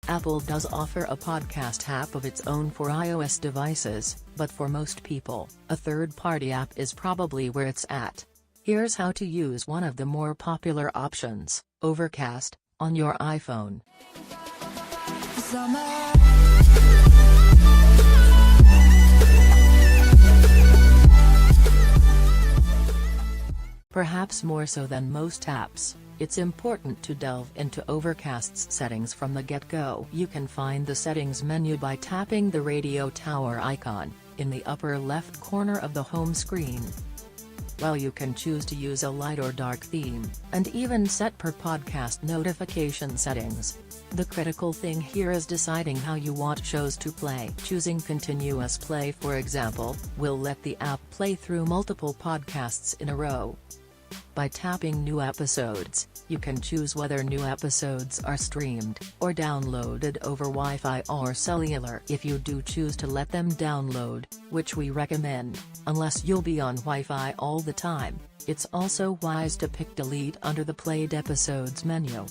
Apple does offer a podcast app of its own for iOS devices, but for most people, a third-party app is probably where it's at. Here's how to use one of the more popular options, Overcast, on your iPhone. Perhaps more so than most apps, it's important to delve into Overcast's settings from the get-go. You can find the settings menu by tapping the radio tower icon, in the upper left corner of the home screen. While you can choose to use a light or dark theme, and even set per podcast notification settings. The critical thing here is deciding how you want shows to play. Choosing continuous play, for example, will let the app play through multiple podcasts in a row. By tapping New Episodes, you can choose whether new episodes are streamed or downloaded over Wi-Fi or cellular. If you do choose to let them download, which we recommend, unless you'll be on Wi-Fi all the time, it's also wise to pick Delete under the Played Episodes menu.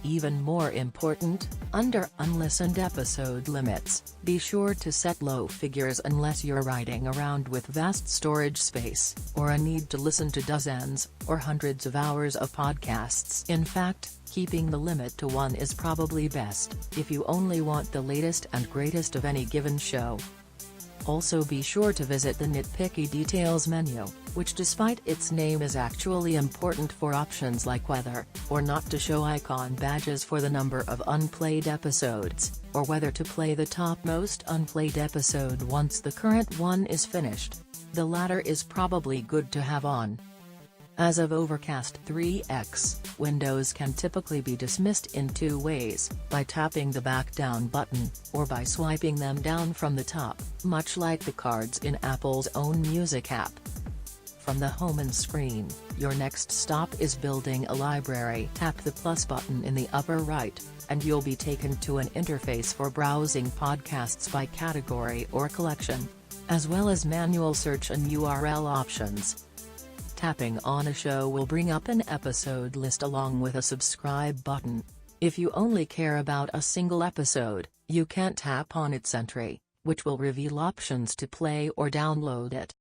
Even more important, under unlistened episode limits, be sure to set low figures unless you're riding around with vast storage space, or a need to listen to dozens, or hundreds of hours of podcasts. In fact, keeping the limit to 1 is probably best, if you only want the latest and greatest of any given show. Also be sure to visit the Nitpicky Details menu, which despite its name is actually important for options like whether or not to show icon badges for the number of unplayed episodes, or whether to play the topmost unplayed episode once the current one is finished. The latter is probably good to have on. As of Overcast 3X, windows can typically be dismissed in two ways, by tapping the back down button, or by swiping them down from the top, much like the cards in Apple's own music app. From the home screen, your next stop is building a library. Tap the plus button in the upper right, and you'll be taken to an interface for browsing podcasts by category or collection, as well as manual search and URL options. Tapping on a show will bring up an episode list along with a subscribe button. If you only care about a single episode, you can tap on its entry, which will reveal options to play or download it.